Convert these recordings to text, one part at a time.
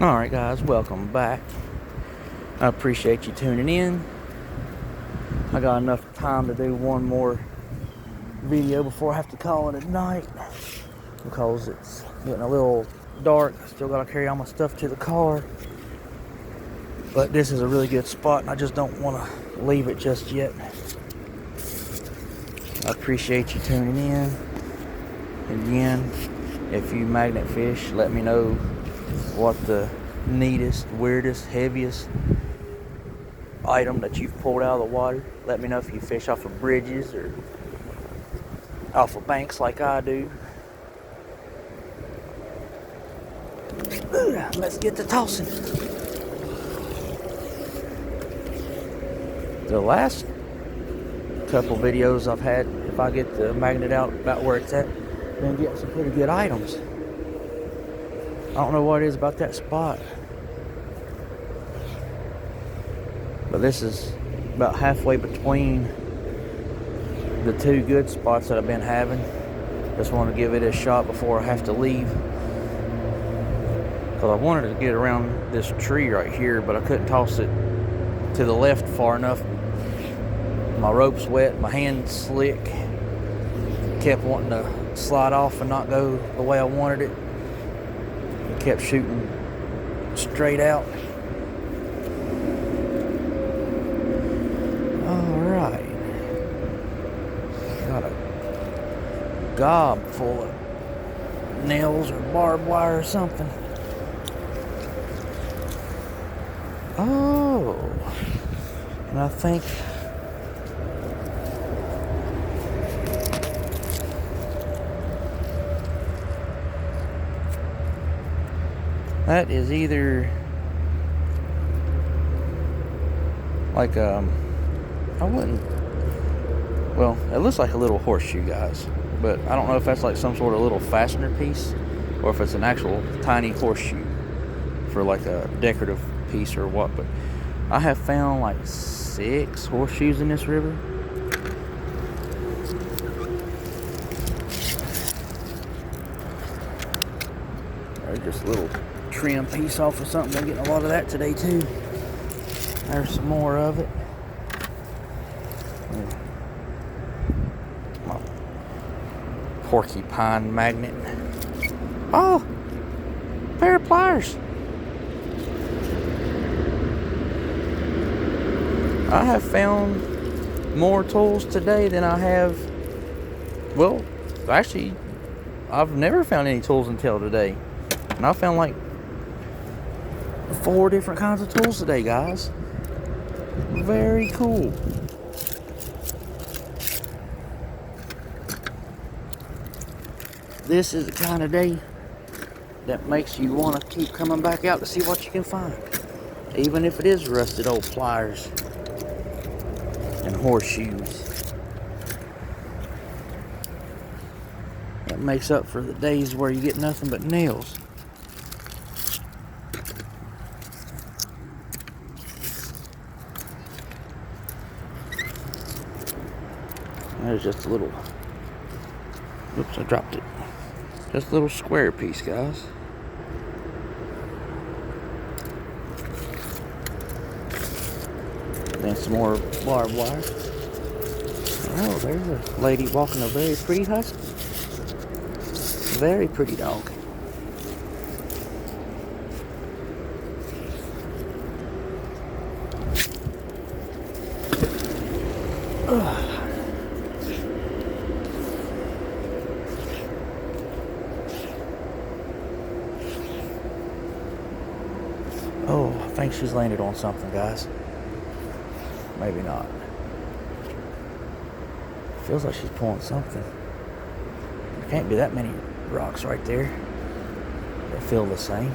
Alright guys, welcome back. I appreciate you tuning in. I got enough time to do one more video before I have to call it at night, because it's getting a little dark. I still gotta carry all my stuff to the car, but this is a really good spot and I just don't want to leave it just yet. I appreciate you tuning in. Again, if you magnet fish, let me know what the neatest, weirdest, heaviest item that you've pulled out of the water. Let me know if you fish off of bridges or off of banks like I do. Let's get to tossing. The last couple videos I've had, if I get the magnet out about where it's at, been getting some pretty good items. I don't know what it is about that spot, but this is about halfway between the two good spots that I've been having. Just want to give it a shot before I have to leave, because I wanted to get around this tree right here, but I couldn't toss it to the left far enough. My rope's wet, my hand's slick, kept wanting to slide off and not go the way I wanted it. Kept shooting straight out. Alright. Got a gob full of nails or barbed wire or something. Oh. And I think that is either like I wouldn't, well, it looks like a little horseshoe, guys, but I don't know if that's like some sort of little fastener piece or if it's an actual tiny horseshoe for like a decorative piece or what. But I have found like 6 horseshoes in this river. They're just a little trim piece off of something. I'm getting a lot of that today too. There's some more of it. My porcupine magnet. Oh, pair of pliers. I have found more tools today than I have, well, actually, I've never found any tools until today. And I found like 4 different kinds of tools today, guys. Very cool. This is the kind of day that makes you want to keep coming back out to see what you can find. Even if it is rusted old pliers and horseshoes. It makes up for the days where you get nothing but nails. There's just a little, oops, I dropped it. Just a little square piece, guys. Then some more barbed wire. Oh, there's a lady walking a very pretty husky. Very pretty dog. Ugh. Oh, I think she's landed on something, guys. Maybe not. Feels like she's pulling something. There can't be that many rocks right there that feel the same.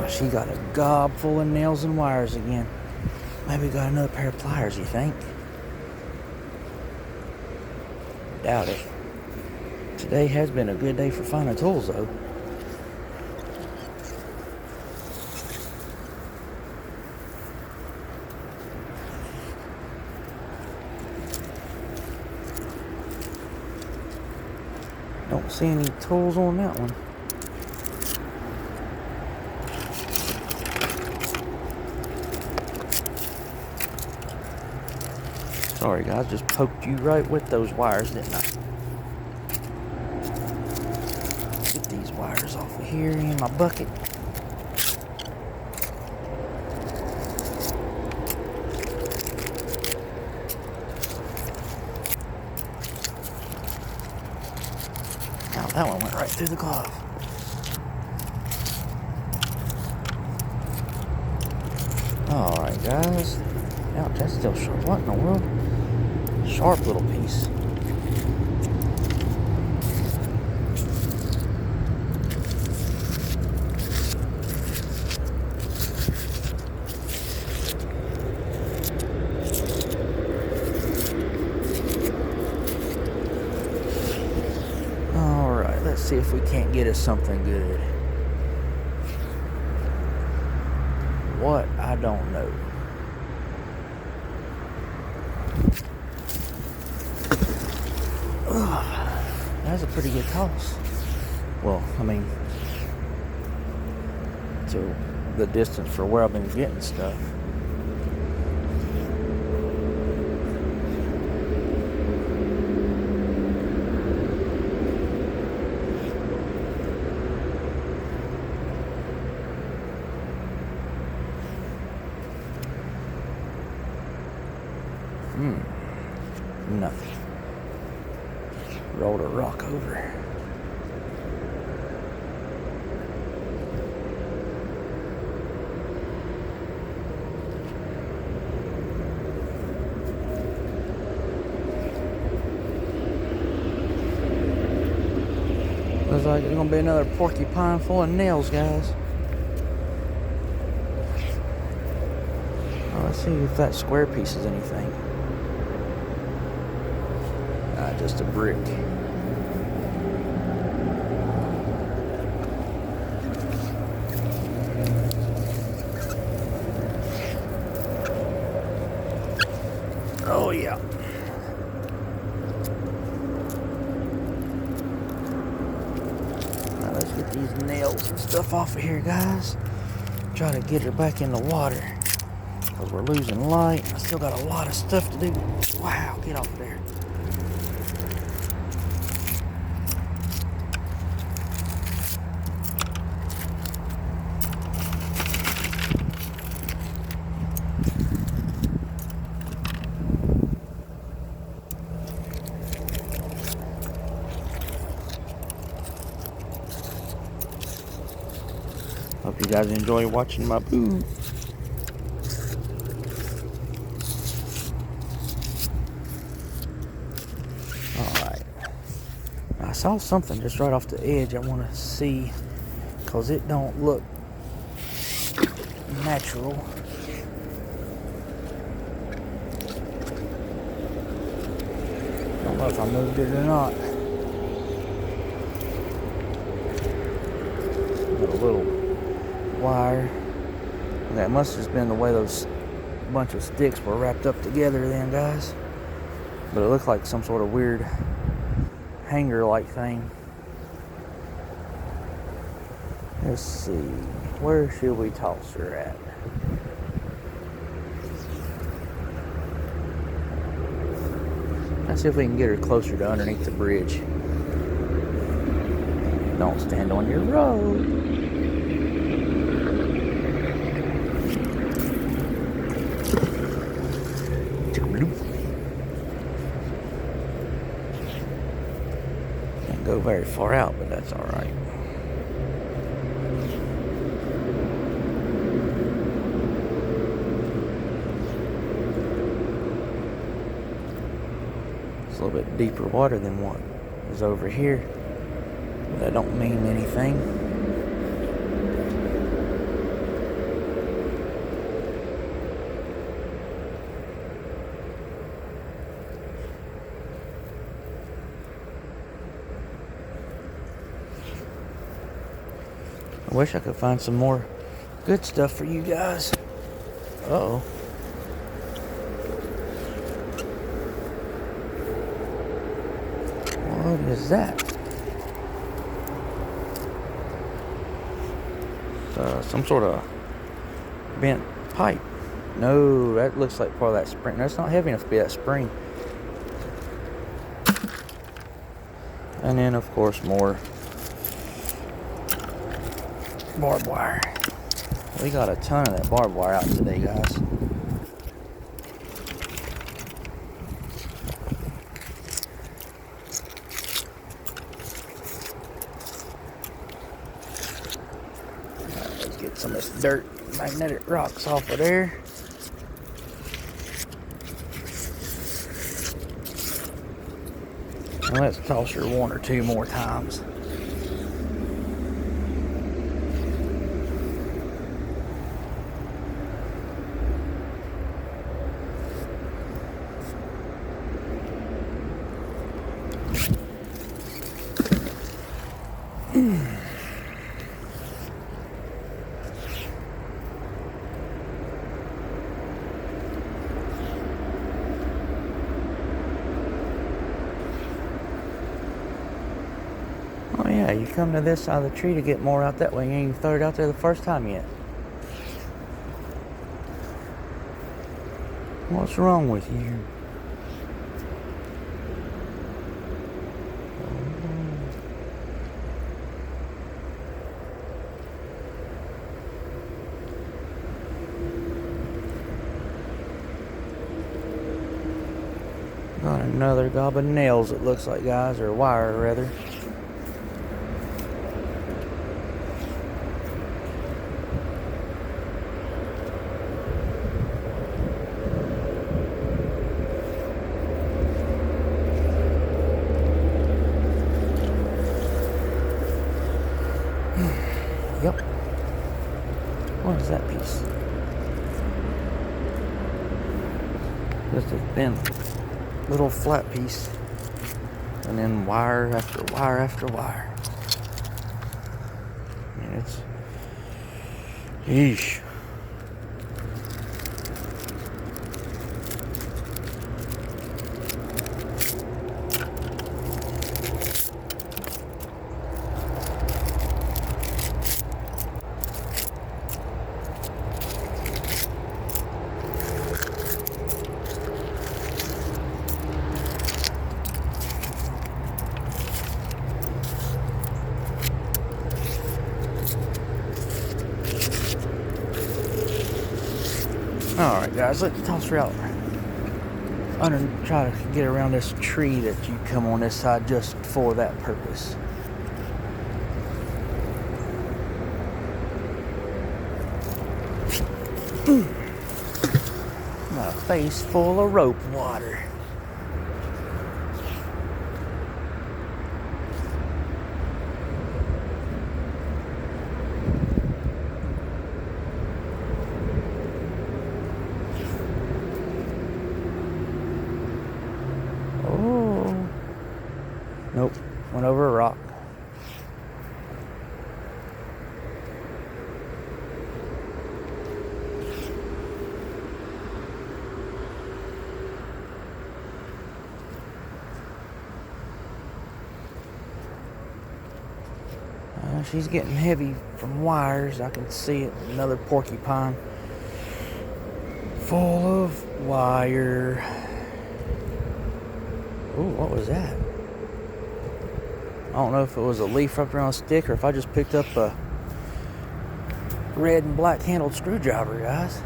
She got a gob full of nails and wires again. Maybe got another pair of pliers, you think? doubt it. Today has been a good day for finding tools, though. Don't see any tools on that one. Sorry guys, just poked you right with those wires, didn't I? Get these wires off of here in my bucket. Now that one went right through the glove. Alright guys. Ouch, that's still sharp. What in the world? Sharp little piece. Alright, let's see if we can't get us something good. What? I don't know. That's a pretty good toss. Well, I mean, to the distance for where I've been getting stuff. Nothing. Rolled a rock over. Looks like it's gonna be another porcupine full of nails, guys. Oh, let's see if that square piece is anything. Just a brick. Oh yeah. Now let's get these nails and stuff off of here, guys. Try to get her back in the water because we're losing light. I still got a lot of stuff to do. Wow, get off there. Hope you guys enjoy watching my boo. Alright. I saw something just right off the edge I want to see because it don't look natural. I don't know if I moved it or not. Got a little wire. That must have been the way those bunch of sticks were wrapped up together then, guys. But it looked like some sort of weird hanger-like thing. Let's see. Where should we toss her at? Let's see if we can get her closer to underneath the bridge. Don't stand on your road. Can't go very far out, but that's all right. It's a little bit deeper water than what is over here. But that don't mean anything. I wish I could find some more good stuff for you guys. Uh-oh. What is that? Some sort of bent pipe. No, that looks like part of that spring. That's not heavy enough to be that spring. And then, of course, more barbed wire. We got a ton of that barbed wire out today, guys. Let's get some of this dirt, magnetic rocks off of there. And let's toss her one or two more times. Oh yeah, you come to this side of the tree to get more out that way. You ain't even throw it out there the first time yet. What's wrong with you? Got another gob of nails, it looks like, guys, or wire rather. Yep. What is that piece? Just a thin little flat piece. And then wire after wire after wire. And it's... Yeesh. Alright guys, let's toss her out. I'm gonna try to get around this tree that you come on this side just for that purpose. Got a face full of rope water. Oh. Nope. Went over a rock. She's getting heavy from wires. I can see it. Another porcupine. Full of wire. Ooh, what was that? I don't know if it was a leaf wrapped around a stick or if I just picked up a red and black handled screwdriver, guys.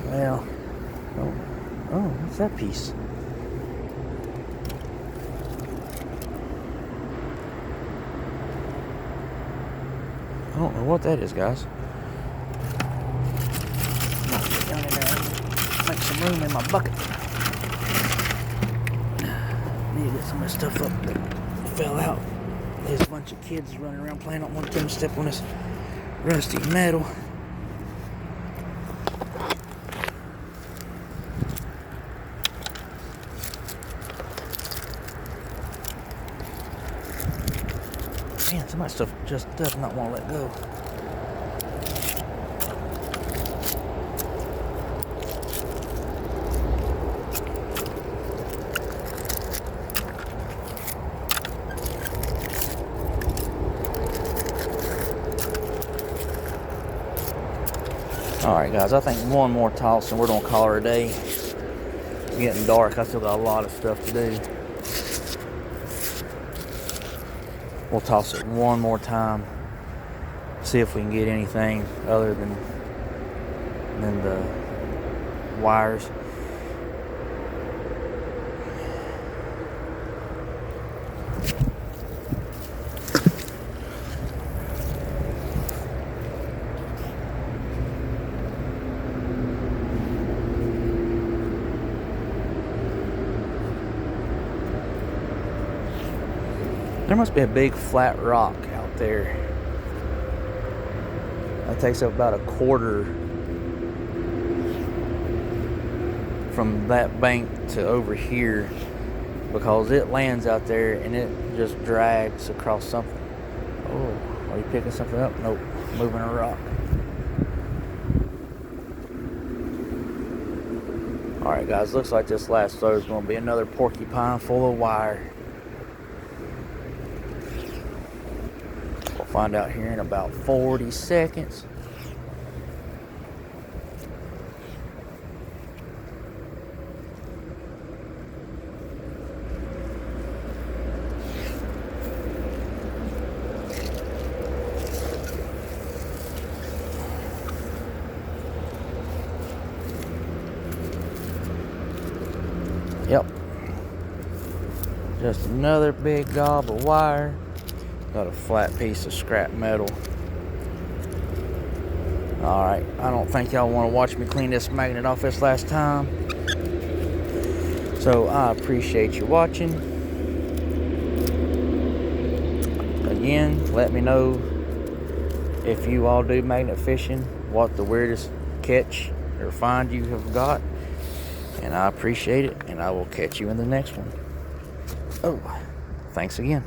Well, oh, what's that piece? I don't know what that is, guys. I'll get down in there, make some room in my bucket. Need to get some of this stuff up that fell out. There's a bunch of kids running around playing. I don't want them to step on this rusty metal. Man, some of that stuff just does not want to let go. Alright guys, I think one more toss and we're going to call her a day. It's getting dark. I still got a lot of stuff to do. We'll toss it one more time. See if we can get anything other than the wires. There must be a big flat rock out there. That takes up about a quarter from that bank to over here, because it lands out there and it just drags across something. Oh, are you picking something up? Nope, moving a rock. Alright guys, looks like this last throw is going to be another porcupine full of wire. We'll find out here in about 40 seconds. Yep. Just another big gob of wire. Got a flat piece of scrap metal. Alright, I don't think y'all want to watch me clean this magnet off this last time. So I appreciate you watching. Again, let me know if you all do magnet fishing, what the weirdest catch or find you have got. And I appreciate it, and I will catch you in the next one. Oh, thanks again.